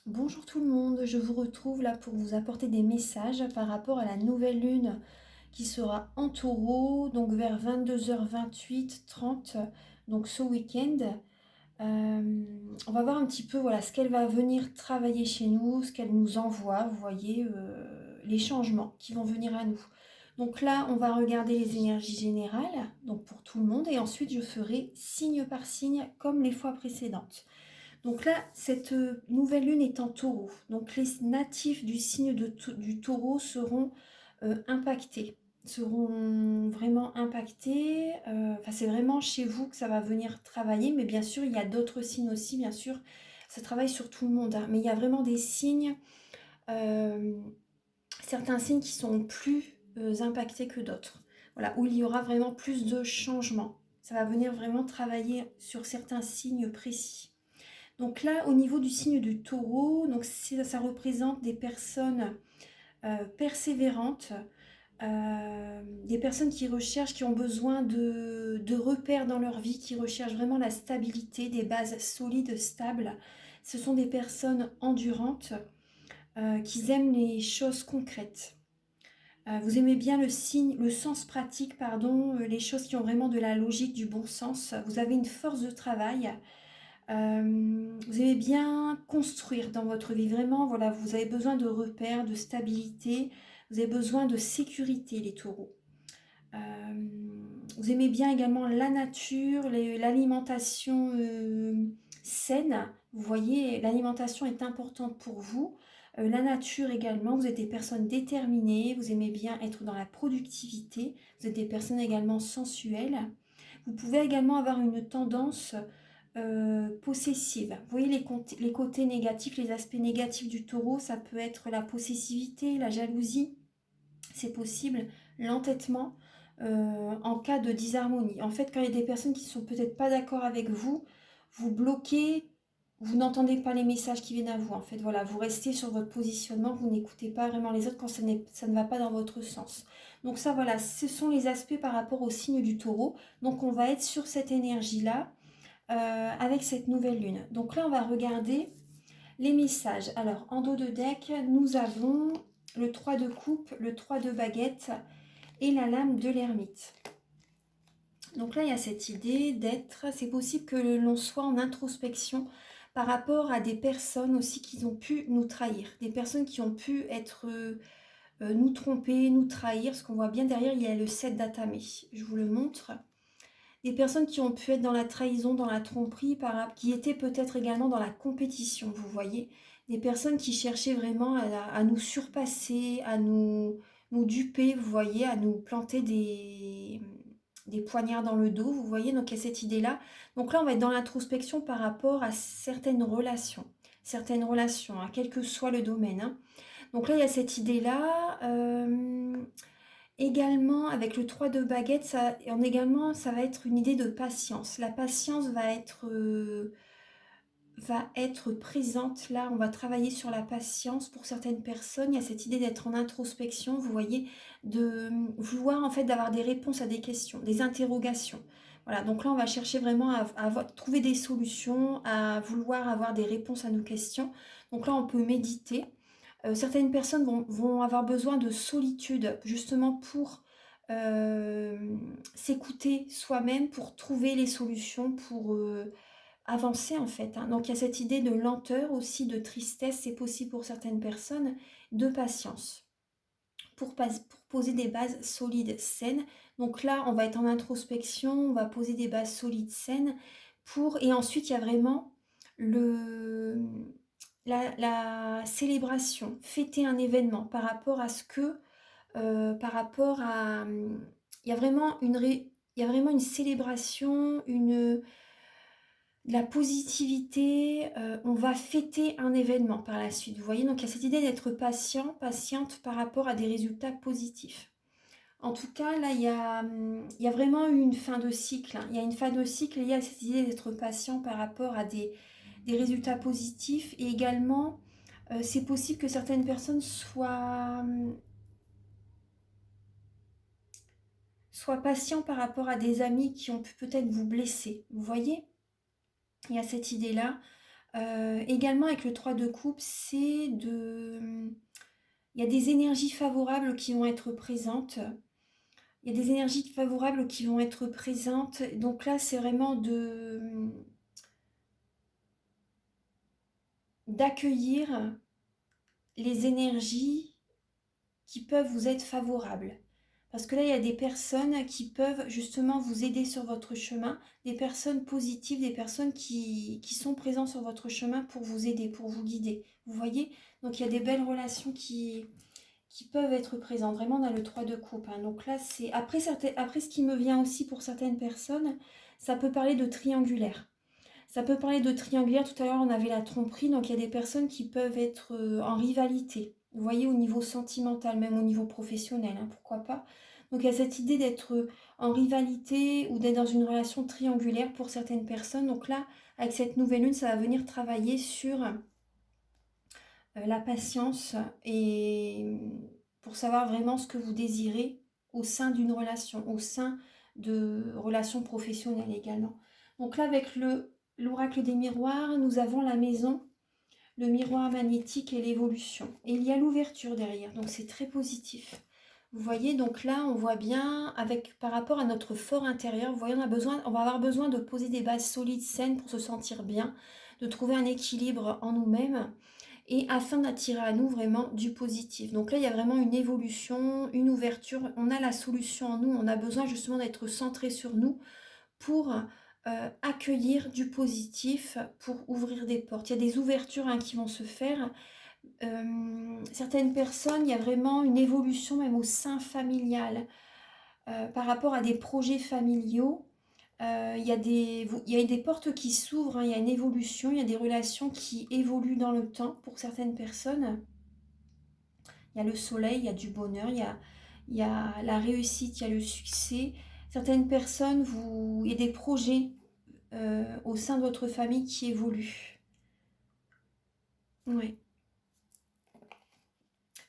Bonjour tout le monde, je vous retrouve là pour vous apporter des messages par rapport à la nouvelle lune qui sera en taureau, donc vers 22h28, 30, donc ce week-end. On va voir un petit peu voilà, ce qu'elle va venir travailler chez nous, ce qu'elle nous envoie, vous voyez, les changements qui vont venir à nous. Donc là, on va regarder les énergies générales, donc pour tout le monde, et ensuite je ferai signe par signe comme les fois précédentes. Donc là, cette nouvelle lune est en taureau. Donc les natifs du signe du taureau seront impactés, seront vraiment impactés. Enfin, c'est vraiment chez vous que ça va venir travailler. Mais bien sûr, il y a d'autres signes aussi, bien sûr. Ça travaille sur tout le monde, hein. Mais il y a vraiment des signes, euh, certains signes qui sont plus impactés que d'autres. Voilà, où il y aura vraiment plus de changements. Ça va venir vraiment travailler sur certains signes précis. Donc là, au niveau du signe du taureau, donc ça représente des personnes persévérantes, des personnes qui recherchent, qui ont besoin de repères dans leur vie, qui recherchent vraiment la stabilité, des bases solides, stables. Ce sont des personnes endurantes, qui aiment les choses concrètes. Vous aimez bien le sens pratique, pardon, les choses qui ont vraiment de la logique, du bon sens. Vous avez une force de travail. Vous aimez bien construire dans votre vie, vraiment, voilà, vous avez besoin de repères, de stabilité, vous avez besoin de sécurité, les taureaux. Euh, Vous aimez bien également la nature, l'alimentation saine. Vous voyez, l'alimentation est importante pour vous. La nature également, vous êtes des personnes déterminées, vous aimez bien être dans la productivité, vous êtes des personnes également sensuelles. Vous pouvez également avoir une tendance possessive. Vous voyez les côtés négatifs, les aspects négatifs du taureau, ça peut être la possessivité, la jalousie, c'est possible, l'entêtement en cas de disharmonie. En fait, quand il y a des personnes qui ne sont peut-être pas d'accord avec vous, vous bloquez, vous n'entendez pas les messages qui viennent à vous. En fait, voilà, vous restez sur votre positionnement, vous n'écoutez pas vraiment les autres quand ça ne va pas dans votre sens. Donc ça, voilà, ce sont les aspects par rapport au signe du taureau. Donc on va être sur cette énergie-là avec cette nouvelle lune. Donc là, on va regarder les messages. Alors, en dos de deck, nous avons le 3 de coupe, le 3 de baguette et la lame de l'ermite. Donc là, il y a cette idée d'être, c'est possible que l'on soit en introspection par rapport à des personnes aussi qui ont pu nous trahir, des personnes qui ont pu être nous tromper, nous trahir. Ce qu'on voit bien derrière, il y a le 7 d'atamé. Je vous le montre. Des personnes qui ont pu être dans la trahison, dans la tromperie, qui étaient peut-être également dans la compétition, vous voyez. Des personnes qui cherchaient vraiment à nous surpasser, à nous duper, vous voyez, à nous planter des poignards dans le dos, vous voyez. Donc il y a cette idée-là. Donc là, on va être dans l'introspection par rapport à certaines relations, hein, quel que soit le domaine, hein. Donc là, il y a cette idée-là. Également, avec le 3 de baguette, ça va être une idée de patience. La patience va être présente. Là, on va travailler sur la patience pour certaines personnes. Il y a cette idée d'être en introspection, vous voyez, de vouloir en fait d'avoir des réponses à des questions, des interrogations. Voilà, donc là, on va chercher vraiment à trouver des solutions, à vouloir avoir des réponses à nos questions. Donc là, on peut méditer. Certaines personnes vont avoir besoin de solitude justement pour s'écouter soi-même, pour trouver les solutions, pour avancer en fait, hein. Donc il y a cette idée de lenteur aussi, de tristesse, c'est possible pour certaines personnes, de patience, pour poser des bases solides, saines. Donc là, on va être en introspection, on va poser des bases solides, saines, et ensuite il y a vraiment le, la célébration, fêter un événement par rapport à ce que, par rapport à, il y a vraiment il y a vraiment une célébration, de la positivité, on va fêter un événement par la suite, vous voyez, donc il y a cette idée d'être patient, patiente par rapport à des résultats positifs. En tout cas, là, il y a vraiment eu une fin de cycle, hein. Il y a une fin de cycle et il y a cette idée d'être patient par rapport à des résultats positifs. Et également, c'est possible que certaines personnes soient patients par rapport à des amis qui ont pu peut-être vous blesser. Vous voyez, il y a cette idée-là. Également avec le 3 de coupe, c'est de... Il y a des énergies favorables qui vont être présentes. Il y a des énergies favorables qui vont être présentes. Donc là, c'est vraiment d'accueillir les énergies qui peuvent vous être favorables. Parce que là, il y a des personnes qui peuvent justement vous aider sur votre chemin, des personnes positives, des personnes qui sont présentes sur votre chemin pour vous aider, pour vous guider. Vous voyez? Donc il y a des belles relations qui peuvent être présentes. Vraiment, on a le 3 de coupe. Hein. Donc là, c'est... Après, ce qui me vient aussi pour certaines personnes, ça peut parler de triangulaire. Ça peut parler de triangulaire. Tout à l'heure, on avait la tromperie. Donc, il y a des personnes qui peuvent être en rivalité. Vous voyez, au niveau sentimental, même au niveau professionnel, hein, pourquoi pas. Donc, il y a cette idée d'être en rivalité ou d'être dans une relation triangulaire pour certaines personnes. Donc là, avec cette nouvelle lune, ça va venir travailler sur la patience et pour savoir vraiment ce que vous désirez au sein d'une relation, au sein de relations professionnelles également. Donc là, avec l'oracle des miroirs, nous avons la maison, le miroir magnétique et l'évolution. Et il y a l'ouverture derrière, donc c'est très positif. Vous voyez, donc là, on voit bien, par rapport à notre fort intérieur, vous voyez, on va avoir besoin de poser des bases solides, saines pour se sentir bien, de trouver un équilibre en nous-mêmes et afin d'attirer à nous vraiment du positif. Donc là, il y a vraiment une évolution, une ouverture. On a la solution en nous. On a besoin justement d'être centré sur nous pour accueillir du positif, pour ouvrir des portes. Il y a des ouvertures qui vont se faire. Certaines personnes, il y a vraiment une évolution même au sein familial par rapport à des projets familiaux. Il y a des portes qui s'ouvrent, hein, il y a une évolution, il y a des relations qui évoluent dans le temps pour certaines personnes. Il y a le soleil, il y a du bonheur, il y a la réussite, il y a le succès. Certaines personnes, il y a des projets au sein de votre famille qui évoluent. Ouais.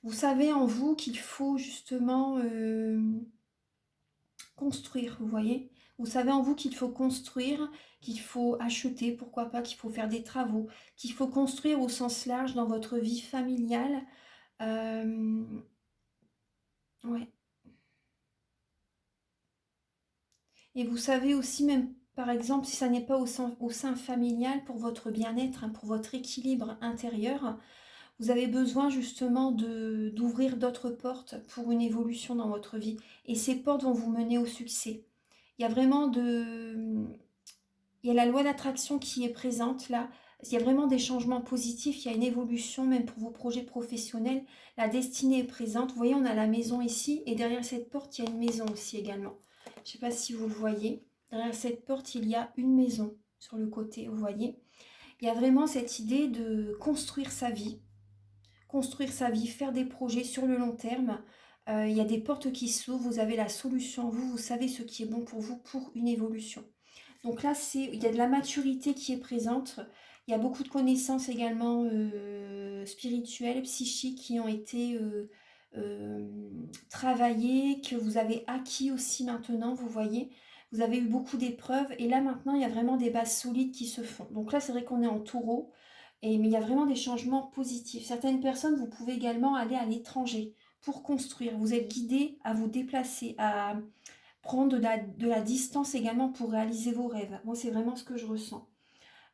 Vous savez en vous qu'il faut justement construire, vous voyez. Vous savez en vous qu'il faut construire, qu'il faut acheter, pourquoi pas, qu'il faut faire des travaux, qu'il faut construire au sens large dans votre vie familiale. Ouais. Et vous savez aussi même, par exemple, si ça n'est pas au sein familial, pour votre bien-être, hein, pour votre équilibre intérieur, vous avez besoin justement d'ouvrir d'autres portes pour une évolution dans votre vie. Et ces portes vont vous mener au succès. Il y a vraiment il y a la loi d'attraction qui est présente là. Il y a vraiment des changements positifs, il y a une évolution même pour vos projets professionnels. La destinée est présente. Vous voyez, on a la maison ici et derrière cette porte, il y a une maison aussi également. Je ne sais pas si vous le voyez. Derrière cette porte, il y a une maison sur le côté, vous voyez. Il y a vraiment cette idée de construire sa vie, faire des projets sur le long terme. Il y a des portes qui s'ouvrent, vous avez la solution, vous savez ce qui est bon pour vous pour une évolution. Donc là, il y a de la maturité qui est présente. Il y a beaucoup de connaissances également spirituelles, psychiques qui ont été travaillées, que vous avez acquis aussi maintenant, vous voyez. Vous avez eu beaucoup d'épreuves et là maintenant, il y a vraiment des bases solides qui se font. Donc là, c'est vrai qu'on est en taureau, mais il y a vraiment des changements positifs. Certaines personnes, vous pouvez également aller à l'étranger pour construire. Vous êtes guidé à vous déplacer, à prendre de la distance également pour réaliser vos rêves. Moi, c'est vraiment ce que je ressens.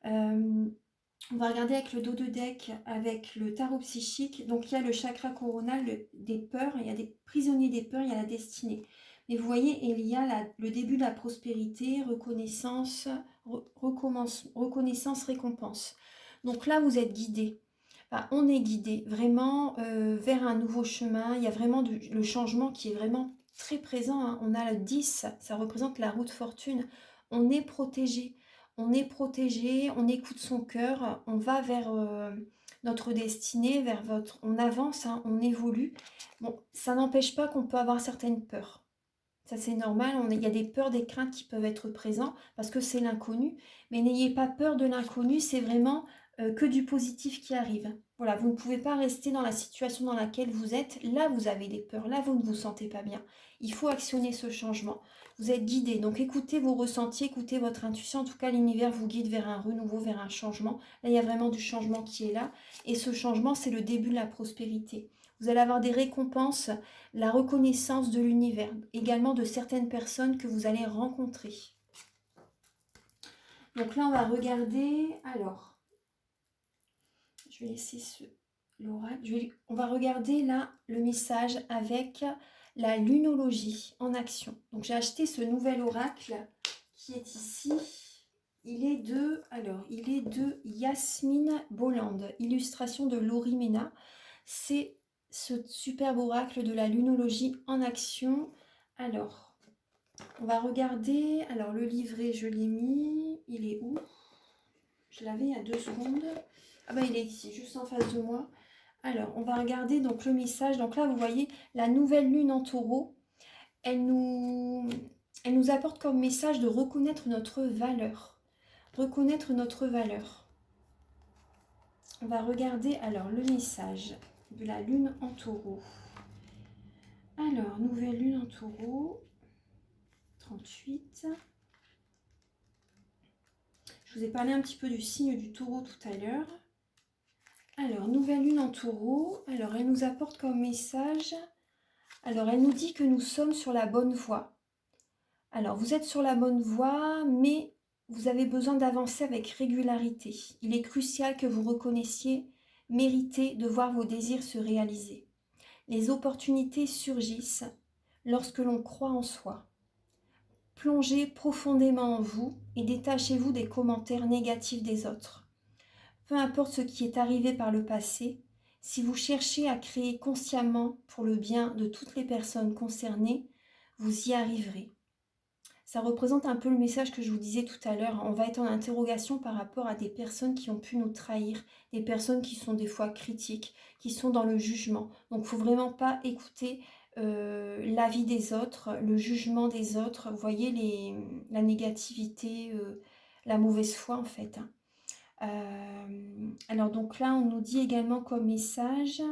On va regarder avec le dos de deck, avec le tarot psychique. Donc, il y a le chakra coronal des peurs, il y a des prisonniers des peurs, il y a la destinée. Mais vous voyez, il y a le début de la prospérité, reconnaissance, reconnaissance, récompense. Donc là, vous êtes guidé. Enfin, on est guidé vraiment vers un nouveau chemin. Il y a vraiment le changement qui est vraiment très présent. Hein. On a le 10, ça représente la route fortune. On est protégé. On est protégé, on écoute son cœur, on va vers notre destinée, on avance, hein, on évolue. Bon, ça n'empêche pas qu'on peut avoir certaines peurs. Ça, c'est normal. Il y a des peurs, des craintes qui peuvent être présents parce que c'est l'inconnu. Mais n'ayez pas peur de l'inconnu, c'est vraiment que du positif qui arrive. Voilà, vous ne pouvez pas rester dans la situation dans laquelle vous êtes. Là, vous avez des peurs. Là, vous ne vous sentez pas bien. Il faut actionner ce changement. Vous êtes guidé. Donc écoutez vos ressentis, écoutez votre intuition. En tout cas, l'univers vous guide vers un renouveau, vers un changement. Là, il y a vraiment du changement qui est là. Et ce changement, c'est le début de la prospérité. Vous allez avoir des récompenses, la reconnaissance de l'univers, également de certaines personnes que vous allez rencontrer. Donc là, on va regarder. Alors, je vais laisser l'oracle. On va regarder là le message avec la lunologie en action. Donc j'ai acheté ce nouvel oracle qui est ici. Il est de Yasmine Bolland, illustration de Laurie Mena. C'est ce superbe oracle de la lunologie en action. Alors, on va regarder. Alors le livret, je l'ai mis. Il est où? Je l'avais il y a 2 secondes. Ah ben il est ici, juste en face de moi. Alors, on va regarder donc le message. Donc là, vous voyez, la nouvelle lune en taureau, elle nous apporte comme message de reconnaître notre valeur. Reconnaître notre valeur. On va regarder alors le message de la lune en taureau. Alors, nouvelle lune en taureau, 38. Je vous ai parlé un petit peu du signe du taureau tout à l'heure. Alors, nouvelle lune en taureau. Alors, elle nous apporte comme message... Alors, elle nous dit que nous sommes sur la bonne voie. Alors, vous êtes sur la bonne voie, mais vous avez besoin d'avancer avec régularité. Il est crucial que vous reconnaissiez mériter de voir vos désirs se réaliser. Les opportunités surgissent lorsque l'on croit en soi. Plongez profondément en vous et détachez-vous des commentaires négatifs des autres. Peu importe ce qui est arrivé par le passé, si vous cherchez à créer consciemment pour le bien de toutes les personnes concernées, vous y arriverez. Ça représente un peu le message que je vous disais tout à l'heure. On va être en interrogation par rapport à des personnes qui ont pu nous trahir, des personnes qui sont des fois critiques, qui sont dans le jugement. Donc il ne faut vraiment pas écouter l'avis des autres, le jugement des autres. Vous voyez la négativité, la mauvaise foi en fait. Alors donc là, on nous dit également comme message,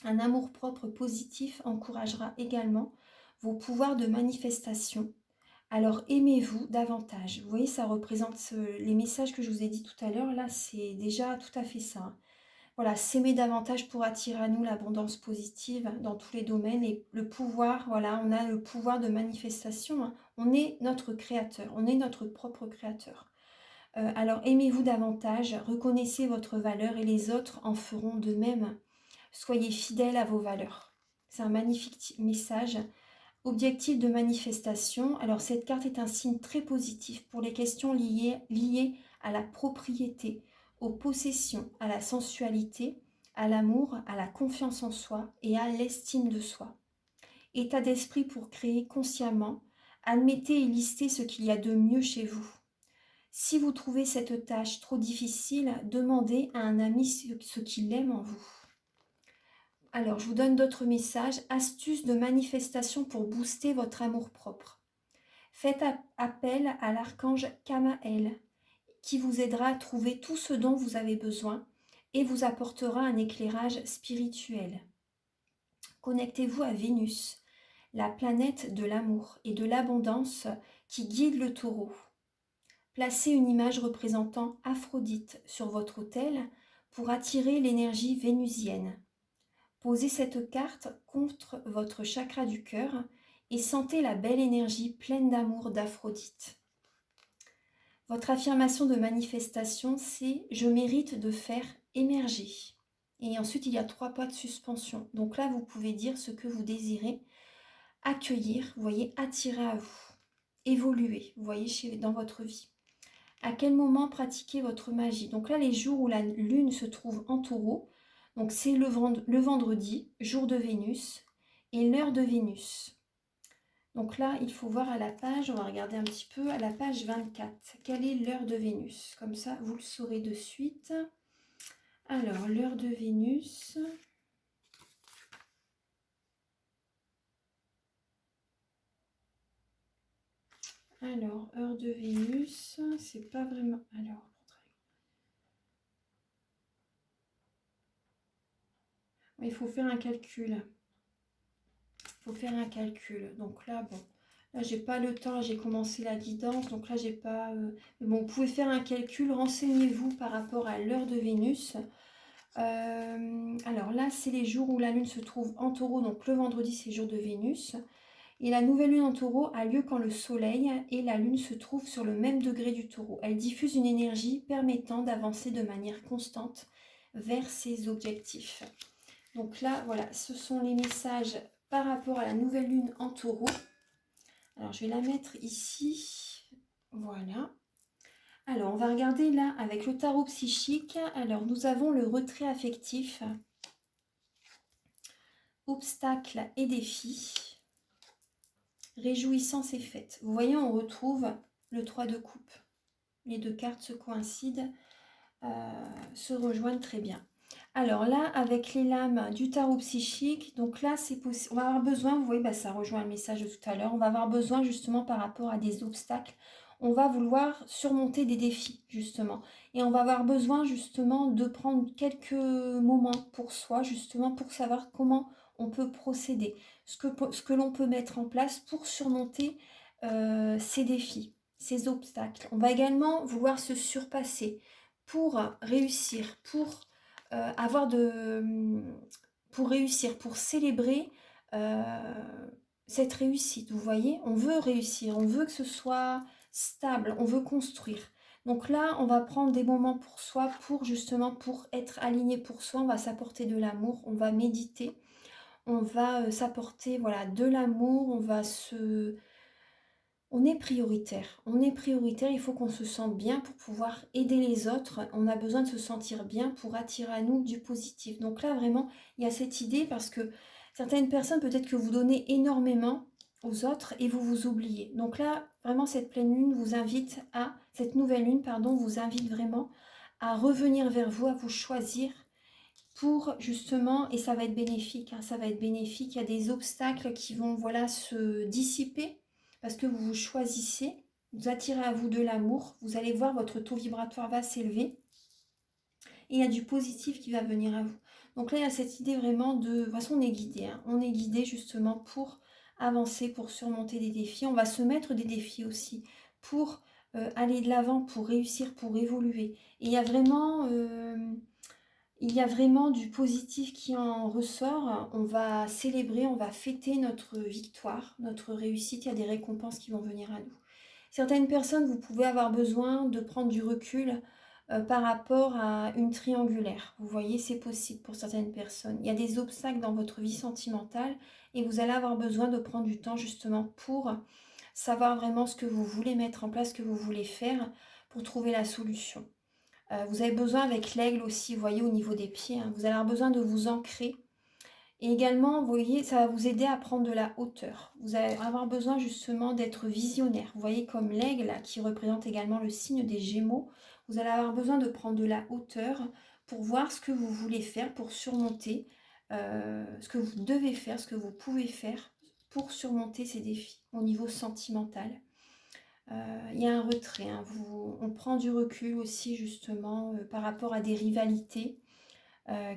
un amour-propre positif encouragera également vos pouvoirs de manifestation. Alors aimez-vous davantage. Vous voyez, ça représente les messages que je vous ai dit tout à l'heure. Là, c'est déjà tout à fait ça. Voilà, s'aimer davantage pour attirer à nous l'abondance positive dans tous les domaines. Et le pouvoir, voilà, on a le pouvoir de manifestation. On est notre créateur, on est notre propre créateur. Alors aimez-vous davantage, reconnaissez votre valeur et les autres en feront de même. Soyez fidèles à vos valeurs. C'est un magnifique message. Objectif de manifestation. Alors cette carte est un signe très positif pour les questions liées à la propriété, aux possessions, à la sensualité, à l'amour, à la confiance en soi et à l'estime de soi. État d'esprit pour créer consciemment. Admettez et listez ce qu'il y a de mieux chez vous. Si vous trouvez cette tâche trop difficile, demandez à un ami ce qu'il aime en vous. Alors, je vous donne d'autres messages. Astuces de manifestation pour booster votre amour-propre. Faites appel à l'archange Kamaël, qui vous aidera à trouver tout ce dont vous avez besoin et vous apportera un éclairage spirituel. Connectez-vous à Vénus, la planète de l'amour et de l'abondance qui guide le taureau. Placez une image représentant Aphrodite sur votre autel pour attirer l'énergie vénusienne. Posez cette carte contre votre chakra du cœur et sentez la belle énergie pleine d'amour d'Aphrodite. Votre affirmation de manifestation, c'est « Je mérite de faire émerger ». Et ensuite, il y a 3 pas de suspension. Donc là, vous pouvez dire ce que vous désirez accueillir, vous voyez, attirer à vous, évoluer, vous voyez, dans votre vie. À quel moment pratiquer votre magie? Donc là, les jours où la lune se trouve en taureau, donc c'est le vendredi, jour de Vénus, et l'heure de Vénus. Donc là, il faut voir à la page, on va regarder un petit peu, à la page 24, quelle est l'heure de Vénus? Comme ça, vous le saurez de suite. Alors, l'heure de Vénus... Alors, heure de Vénus, c'est pas vraiment... Alors, il faut faire un calcul. Donc là, bon, Là, j'ai pas le temps, là, j'ai commencé la guidance, donc là, j'ai pas... Mais bon, vous pouvez faire un calcul, renseignez-vous par rapport à l'heure de Vénus. Alors là, c'est les jours où la Lune se trouve en Taureau, donc le vendredi, c'est le jour de Vénus. Et la nouvelle Lune en Taureau a lieu quand le Soleil et la Lune se trouvent sur le même degré du Taureau. Elle diffuse une énergie permettant d'avancer de manière constante vers ses objectifs. Donc là, voilà, ce sont les messages par rapport à la nouvelle Lune en Taureau. Alors, je vais la mettre ici. Voilà. Alors, on va regarder là avec le tarot psychique. Alors, nous avons le retrait affectif, obstacles et défis, réjouissance et fête. Vous voyez, on retrouve le 3 de coupe. Les deux cartes se coïncident, se rejoignent très bien. Alors là, avec les lames du tarot psychique, donc là, c'est possible. On va avoir besoin, vous voyez, bah, ça rejoint le message de tout à l'heure. On va avoir besoin justement par rapport à des obstacles. On va vouloir surmonter des défis, justement. Et on va avoir besoin justement de prendre quelques moments pour soi, justement, pour savoir comment on peut procéder. Ce que l'on peut mettre en place pour surmonter ces défis, ces obstacles. On va également vouloir se surpasser pour réussir, pour réussir, pour célébrer cette réussite. Vous voyez, on veut réussir, on veut que ce soit stable, on veut construire. Donc là, on va prendre des moments pour soi, pour être aligné pour soi. On va s'apporter de l'amour, on va méditer, on va s'apporter voilà de l'amour, on est prioritaire. On est prioritaire, il faut qu'on se sente bien pour pouvoir aider les autres. On a besoin de se sentir bien pour attirer à nous du positif. Donc là, vraiment, il y a cette idée parce que certaines personnes, peut-être que vous donnez énormément aux autres et vous vous oubliez. Donc là, vraiment, cette pleine lune vous invite à, cette nouvelle lune, pardon, vous invite vraiment à revenir vers vous, à vous choisir pour justement, et ça va être bénéfique, hein, ça va être bénéfique. Il y a des obstacles qui vont voilà se dissiper parce que vous vous choisissez, vous attirez à vous de l'amour, vous allez voir votre taux vibratoire va s'élever et il y a du positif qui va venir à vous. Donc là, il y a cette idée vraiment de toute façon, on est guidé, hein, on est guidé justement pour avancer, pour surmonter des défis. On va se mettre des défis aussi pour aller de l'avant, pour réussir, pour évoluer. Et il y a vraiment du positif qui en ressort. On va célébrer, on va fêter notre victoire, notre réussite. Il y a des récompenses qui vont venir à nous. Certaines personnes, vous pouvez avoir besoin de prendre du recul par rapport à une triangulaire. Vous voyez, c'est possible pour certaines personnes. Il y a des obstacles dans votre vie sentimentale et vous allez avoir besoin de prendre du temps justement pour savoir vraiment ce que vous voulez mettre en place, ce que vous voulez faire pour trouver la solution. Vous avez besoin avec l'aigle aussi, vous voyez, au niveau des pieds, hein, vous allez avoir besoin de vous ancrer. Et également, vous voyez, ça va vous aider à prendre de la hauteur. Vous allez avoir besoin justement d'être visionnaire. Vous voyez, comme l'aigle, qui représente également le signe des Gémeaux, vous allez avoir besoin de prendre de la hauteur pour voir ce que vous voulez faire, pour surmonter ce que vous devez faire, ce que vous pouvez faire pour surmonter ces défis au niveau sentimental. Il y a un retrait, hein. On prend du recul aussi justement par rapport à des rivalités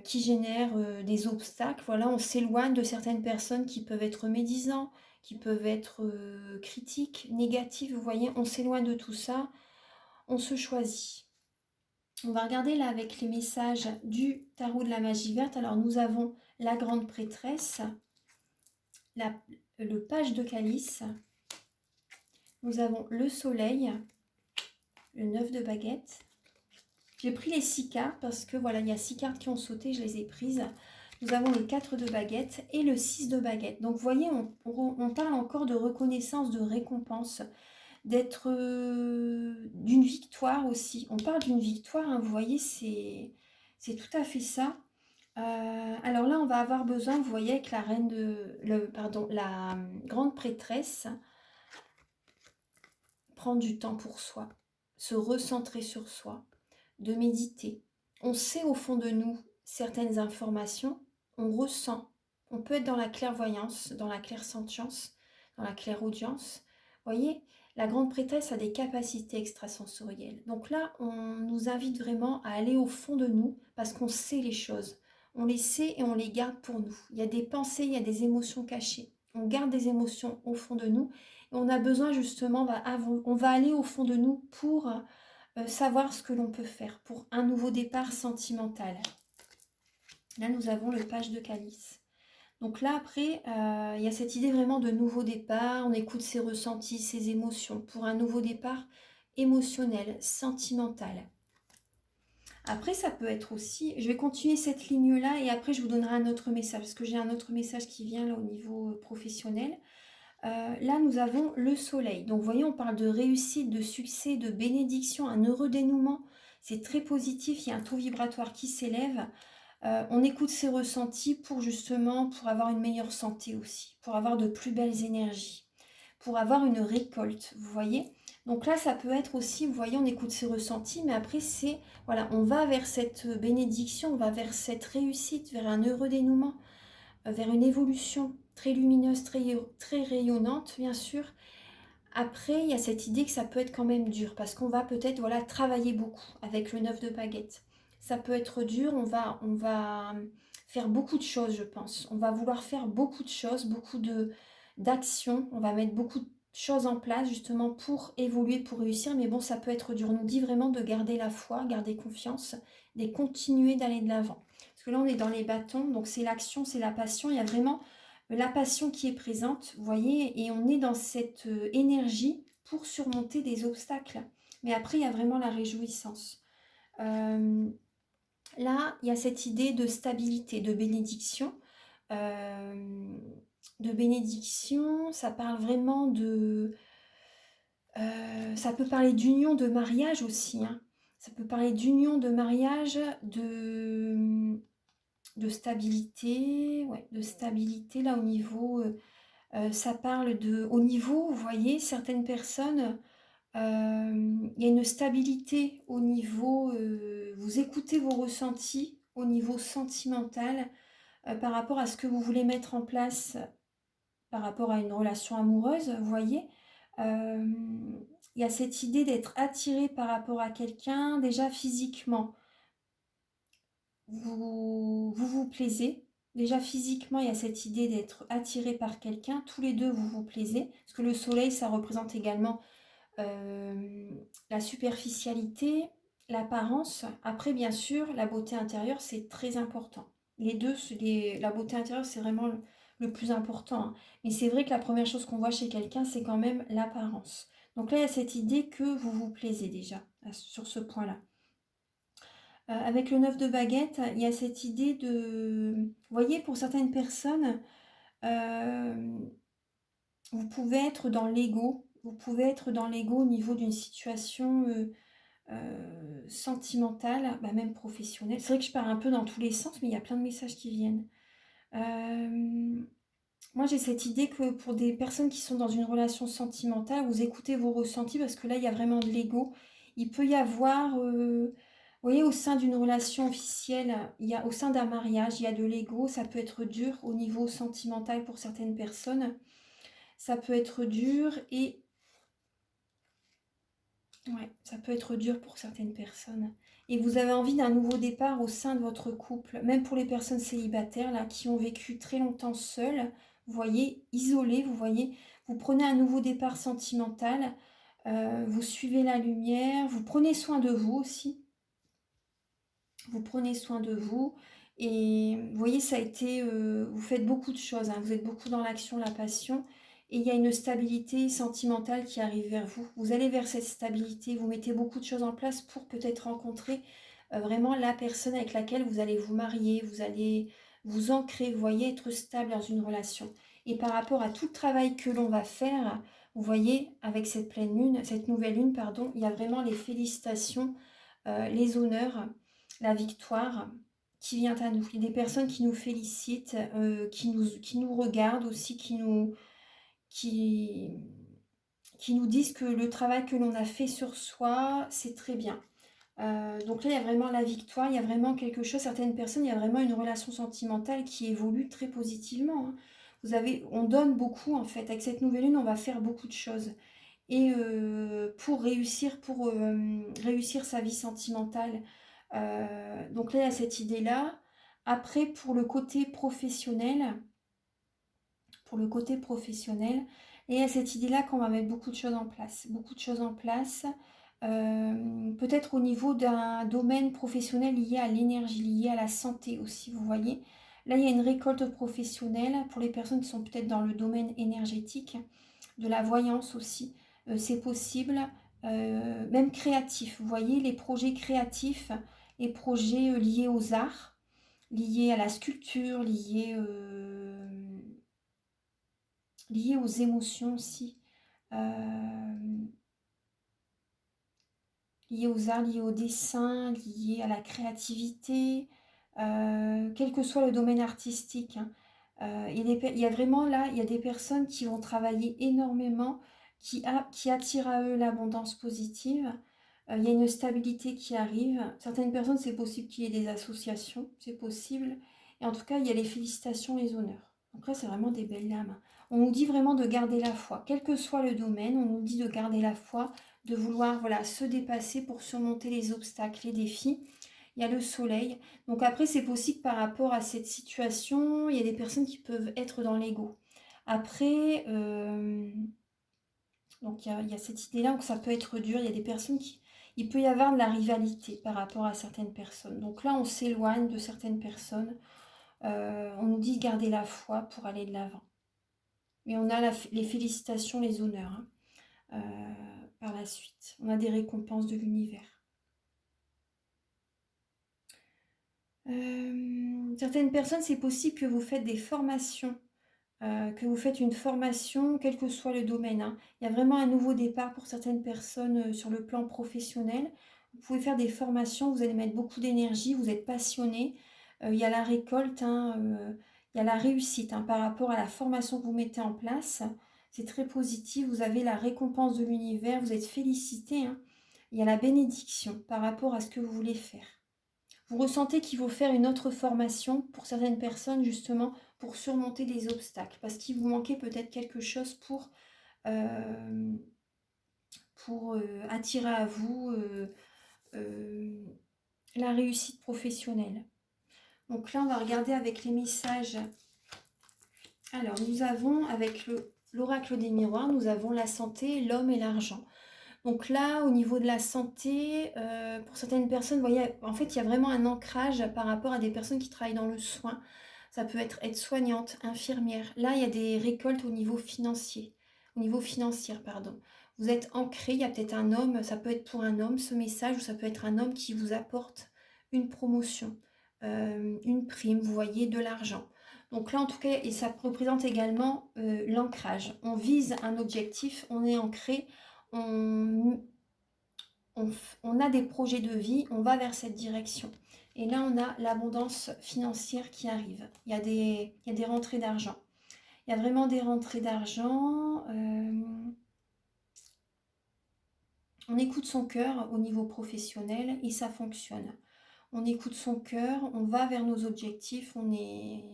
qui génèrent des obstacles. Voilà, on s'éloigne de certaines personnes qui peuvent être médisants, qui peuvent être critiques, négatives. Vous voyez, on s'éloigne de tout ça, on se choisit. On va regarder là avec les messages du tarot de la magie verte. Alors nous avons la grande prêtresse, le page de calice. Nous avons le soleil, le 9 de baguette. J'ai pris les 6 cartes parce que voilà, il y a 6 cartes qui ont sauté, je les ai prises. Nous avons le 4 de baguette et le 6 de baguette. Donc vous voyez, on parle encore de reconnaissance, de récompense, d'être d'une victoire aussi. On parle d'une victoire, hein, vous voyez, c'est tout à fait ça. Alors là, on va avoir besoin, vous voyez, avec la la grande prêtresse, prendre du temps pour soi, se recentrer sur soi, de méditer. On sait au fond de nous certaines informations, on ressent. On peut être dans la clairvoyance, dans la clairsentience, dans la clairaudience. Vous voyez, la grande prêtresse a des capacités extrasensorielles. Donc là, on nous invite vraiment à aller au fond de nous parce qu'on sait les choses. On les sait et on les garde pour nous. Il y a des pensées, il y a des émotions cachées. On garde des émotions au fond de nous On a besoin justement, on va aller au fond de nous pour savoir ce que l'on peut faire pour un nouveau départ sentimental. Là, nous avons le page de calice. Donc là, après, il y a cette idée vraiment de nouveau départ. On écoute ses ressentis, ses émotions pour un nouveau départ émotionnel, sentimental. Après, ça peut être aussi... Je vais continuer cette ligne-là et après, je vous donnerai un autre message parce que j'ai un autre message qui vient là au niveau professionnel. Là, nous avons le soleil. Donc, vous voyez, on parle de réussite, de succès, de bénédiction, un heureux dénouement. C'est très positif, il y a un taux vibratoire qui s'élève. On écoute ses ressentis pour justement, pour avoir une meilleure santé aussi, pour avoir de plus belles énergies, pour avoir une récolte, vous voyez. Donc là, ça peut être aussi, vous voyez, on écoute ses ressentis, mais après, c'est, voilà, on va vers cette bénédiction, on va vers cette réussite, vers un heureux dénouement, vers une évolution très lumineuse, très rayonnante, bien sûr. Après, il y a cette idée que ça peut être quand même dur, parce qu'on va peut-être, voilà, travailler beaucoup avec le 9 de baguette. Ça peut être dur, on va faire beaucoup de choses, je pense. On va vouloir faire beaucoup de choses, d'actions. On va mettre beaucoup de choses en place, justement, pour évoluer, pour réussir. Mais bon, ça peut être dur. On nous dit vraiment de garder la foi, garder confiance, de continuer d'aller de l'avant. Parce que là, on est dans les bâtons, donc c'est l'action, c'est la passion. Il y a vraiment la passion qui est présente, vous voyez, et on est dans cette énergie pour surmonter des obstacles. Mais après, il y a vraiment la réjouissance. Là, il y a cette idée de stabilité, de bénédiction. De bénédiction, ça parle vraiment de... ça peut parler d'union, de mariage aussi. Hein. Ça peut parler d'union, de mariage, de stabilité. Ouais, de stabilité, là, au niveau... ça parle de... Au niveau, vous voyez, certaines personnes... il y a une stabilité au niveau, vous écoutez vos ressentis au niveau sentimental par rapport à ce que vous voulez mettre en place par rapport à une relation amoureuse, vous voyez. Il y a cette idée d'être attiré par rapport à quelqu'un, déjà physiquement. Vous plaisez. Déjà physiquement, il y a cette idée d'être attiré par quelqu'un. Tous les deux, vous plaisez. Parce que le soleil, ça représente également la superficialité, l'apparence. Après, bien sûr, la beauté intérieure, c'est très important. Les deux, la beauté intérieure, c'est vraiment le plus important. Hein. Mais c'est vrai que la première chose qu'on voit chez quelqu'un, c'est quand même l'apparence. Donc là, il y a cette idée que vous plaisez déjà sur ce point-là. Avec le 9 de baguette, il y a cette idée de... Vous voyez, pour certaines personnes, vous pouvez être dans l'ego. Vous pouvez être dans l'ego au niveau d'une situation sentimentale, même professionnelle. C'est vrai que je pars un peu dans tous les sens, mais il y a plein de messages qui viennent. Moi, j'ai cette idée que pour des personnes qui sont dans une relation sentimentale, vous écoutez vos ressentis parce que là, il y a vraiment de l'ego. Il peut y avoir, vous voyez, au sein d'une relation officielle, au sein d'un mariage, il y a de l'ego. Ça peut être dur au niveau sentimental pour certaines personnes. Ça peut être dur et... Ouais, ça peut être dur pour certaines personnes. Et vous avez envie d'un nouveau départ au sein de votre couple, même pour les personnes célibataires là, qui ont vécu très longtemps seules, vous voyez, isolées, vous voyez, vous prenez un nouveau départ sentimental, vous suivez la lumière, vous prenez soin de vous aussi, vous prenez soin de vous, et vous voyez, ça a été, vous faites beaucoup de choses, hein, vous êtes beaucoup dans l'action, la passion, et il y a une stabilité sentimentale qui arrive vers vous. Vous allez vers cette stabilité, vous mettez beaucoup de choses en place pour peut-être rencontrer vraiment la personne avec laquelle vous allez vous marier, vous allez vous ancrer, vous voyez, être stable dans une relation. Et par rapport à tout le travail que l'on va faire, vous voyez, avec cette pleine lune, cette nouvelle lune, pardon, il y a vraiment les félicitations, les honneurs, la victoire qui vient à nous. Il y a des personnes qui nous félicitent, qui nous regardent aussi, qui, qui nous disent que le travail que l'on a fait sur soi, c'est très bien. Donc là, il y a vraiment la victoire, il y a vraiment quelque chose, certaines personnes, il y a vraiment une relation sentimentale qui évolue très positivement. Hein. On donne beaucoup en fait. Avec cette nouvelle lune, on va faire beaucoup de choses. Et pour réussir sa vie sentimentale. Donc là, il y a cette idée-là. Après, pour le côté professionnel, il Et il y a cette idée-là qu'on va mettre beaucoup de choses en place. Beaucoup de choses en place. Peut-être au niveau d'un domaine professionnel lié à l'énergie, lié à la santé aussi, vous voyez. Là, il y a une récolte professionnelle pour les personnes qui sont peut-être dans le domaine énergétique, de la voyance aussi. C'est possible, même créatif. Vous voyez, les projets créatifs et projets liés aux arts, liés à la sculpture, liés aux émotions aussi. Liés aux arts, liés au dessin, liés à la créativité, quel que soit le domaine artistique, hein. Il y a vraiment là, il y a des personnes qui vont travailler énormément, qui attirent à eux l'abondance positive. Il y a une stabilité qui arrive. Certaines personnes, c'est possible qu'il y ait des associations, c'est possible. Et en tout cas, il y a les félicitations, les honneurs. Donc là, c'est vraiment des belles lames. On nous dit vraiment de garder la foi. Quel que soit le domaine, on nous dit de garder la foi, de vouloir voilà, se dépasser pour surmonter les obstacles, les défis. Il y a le soleil. Donc après, c'est possible par rapport à cette situation, il y a des personnes qui peuvent être dans l'ego. Après, donc il y a cette idée-là où ça peut être dur. Il y a des personnes qui... Il peut y avoir de la rivalité par rapport à certaines personnes. Donc là, on s'éloigne de certaines personnes. On nous dit de garder la foi pour aller de l'avant. Mais on a les félicitations, les honneurs, hein, par la suite. On a des récompenses de l'univers. Certaines personnes, c'est possible que vous faites des formations, que vous faites une formation, quel que soit le domaine, hein. Il y a vraiment un nouveau départ pour certaines personnes sur le plan professionnel. Vous pouvez faire des formations, vous allez mettre beaucoup d'énergie, vous êtes passionné. Il y a la récolte, hein, il y a la réussite, hein, par rapport à la formation que vous mettez en place. C'est très positif, vous avez la récompense de l'univers, vous êtes félicité, hein. Il y a la bénédiction par rapport à ce que vous voulez faire. Vous ressentez qu'il faut faire une autre formation pour certaines personnes, justement, pour surmonter les obstacles. Parce qu'il vous manquait peut-être quelque chose euh, pour attirer à vous la réussite professionnelle. Donc là, on va regarder avec les messages. Alors, nous avons, avec l'oracle des miroirs, nous avons la santé, l'homme et l'argent. Donc là, au niveau de la santé, pour certaines personnes, vous voyez, en fait, il y a vraiment un ancrage par rapport à des personnes qui travaillent dans le soin. Ça peut être aide-soignante, infirmière. Là, il y a des récoltes au niveau financier, pardon. Vous êtes ancré, il y a peut-être un homme, ça peut être pour un homme ce message, ou ça peut être un homme qui vous apporte une promotion, une prime, vous voyez, de l'argent. Donc là, en tout cas, et ça représente également l'ancrage. On vise un objectif, on est ancré, on, on a des projets de vie, on va vers cette direction. Et là, on a l'abondance financière qui arrive. Il y a des rentrées d'argent. Il y a vraiment des rentrées d'argent. On écoute son cœur au niveau professionnel et ça fonctionne. On écoute son cœur, on va vers nos objectifs, on est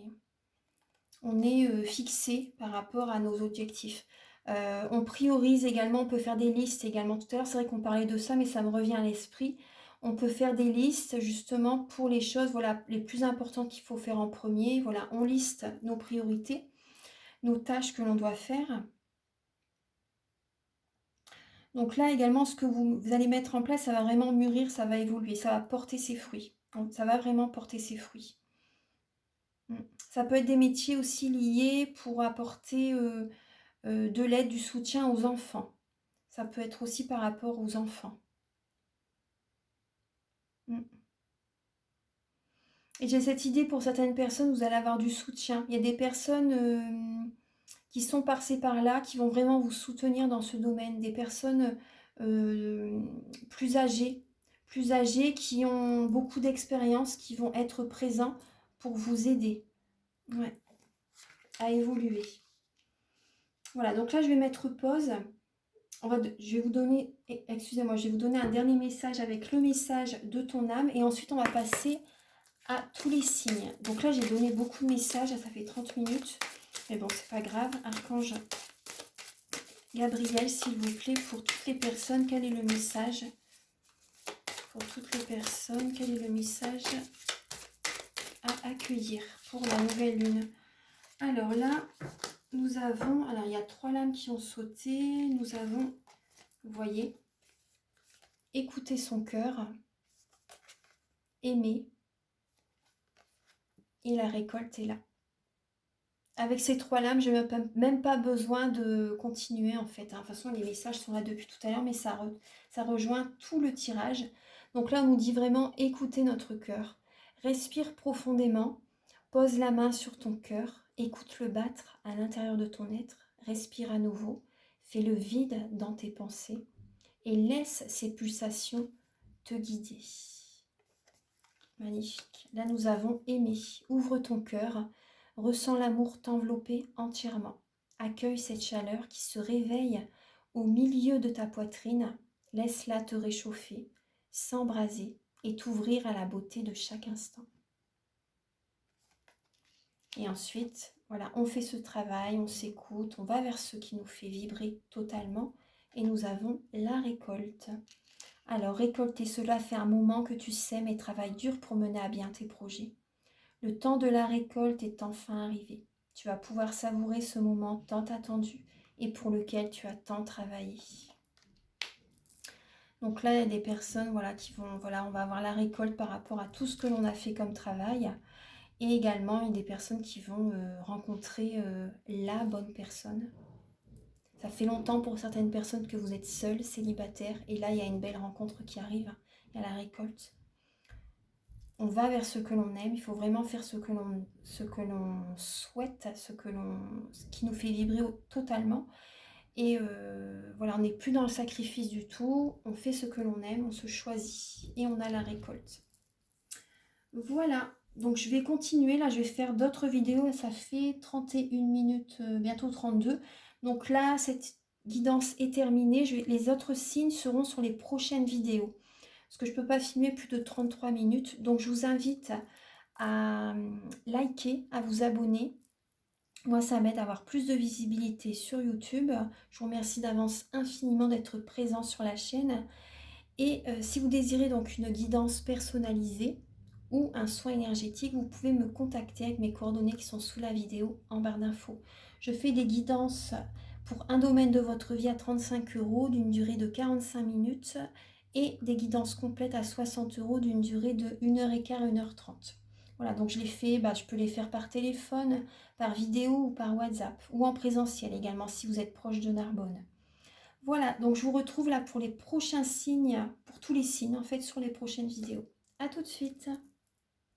fixé par rapport à nos objectifs. On priorise également, on peut faire des listes également. Tout à l'heure, c'est vrai qu'on parlait de ça, mais ça me revient à l'esprit. On peut faire des listes justement pour les choses voilà, les plus importantes qu'il faut faire en premier. Voilà, on liste nos priorités, nos tâches que l'on doit faire. Donc là également, ce que vous allez mettre en place, ça va vraiment mûrir, ça va évoluer, ça va porter ses fruits. Donc, ça va vraiment porter ses fruits. Ça peut être des métiers aussi liés pour apporter de l'aide, du soutien aux enfants. Ça peut être aussi par rapport aux enfants. Et j'ai cette idée pour certaines personnes, vous allez avoir du soutien. Il y a des personnes qui sont par-ci par-là, qui vont vraiment vous soutenir dans ce domaine. Des personnes plus âgées, qui ont beaucoup d'expérience, qui vont être présents pour vous aider à évoluer. Voilà, donc là je vais mettre pause. Je vais vous donner, excusez-moi, je vais vous donner un dernier message avec le message de ton âme et ensuite on va passer à tous les signes. Donc là j'ai donné beaucoup de messages, ça fait 30 minutes, mais bon c'est pas grave. Archange Gabriel, s'il vous plaît, pour toutes les personnes, quel est le message? Pour toutes les personnes, quel est le message à accueillir pour la nouvelle lune? Alors là, nous avons, alors il y a 3 lames qui ont sauté. Nous avons, vous voyez, écouter son cœur, aimer, et la récolte est là. Avec ces 3 lames, je n'ai même pas besoin de continuer en fait. De toute façon, les messages sont là depuis tout à l'heure, mais ça rejoint tout le tirage. Donc là, on nous dit vraiment écouter notre cœur. Respire profondément, pose la main sur ton cœur, écoute-le battre à l'intérieur de ton être, respire à nouveau, fais le vide dans tes pensées et laisse ces pulsations te guider. Magnifique. Là, nous avons aimé. Ouvre ton cœur. Ressens l'amour t'envelopper entièrement. Accueille cette chaleur qui se réveille au milieu de ta poitrine. Laisse-la te réchauffer, s'embraser et t'ouvrir à la beauté de chaque instant. Et ensuite, voilà, on fait ce travail, on s'écoute, on va vers ce qui nous fait vibrer totalement. Et nous avons la récolte. Alors, récolter cela fait un moment que tu sèmes et travailles dur pour mener à bien tes projets. Le temps de la récolte est enfin arrivé. Tu vas pouvoir savourer ce moment tant attendu et pour lequel tu as tant travaillé. Donc là, il y a des personnes qui vont, on va avoir la récolte par rapport à tout ce que l'on a fait comme travail. Et également, il y a des personnes qui vont rencontrer la bonne personne. Ça fait longtemps pour certaines personnes que vous êtes seul, célibataire, et là il y a une belle rencontre qui arrive, il y a la récolte. On va vers ce que l'on aime, il faut vraiment faire ce que l'on souhaite, ce qui nous fait vibrer totalement. Et voilà, on n'est plus dans le sacrifice du tout, on fait ce que l'on aime, on se choisit et on a la récolte. Voilà, donc je vais continuer, là je vais faire d'autres vidéos, ça fait 31 minutes, bientôt 32. Donc là, cette guidance est terminée. Les autres signes seront sur les prochaines vidéos. Parce que je ne peux pas filmer plus de 33 minutes. Donc je vous invite à liker, à vous abonner. Moi, ça m'aide à avoir plus de visibilité sur YouTube. Je vous remercie d'avance infiniment d'être présent sur la chaîne. Et si vous désirez donc une guidance personnalisée ou un soin énergétique, vous pouvez me contacter avec mes coordonnées qui sont sous la vidéo en barre d'infos. Je fais des guidances pour un domaine de votre vie à 35 € d'une durée de 45 minutes et des guidances complètes à 60 € d'une durée de 1h15, 1h30. Voilà, donc je les fais, je peux les faire par téléphone, par vidéo ou par WhatsApp ou en présentiel également si vous êtes proche de Narbonne. Voilà, donc je vous retrouve là pour les prochains signes, pour tous les signes en fait sur les prochaines vidéos. À tout de suite.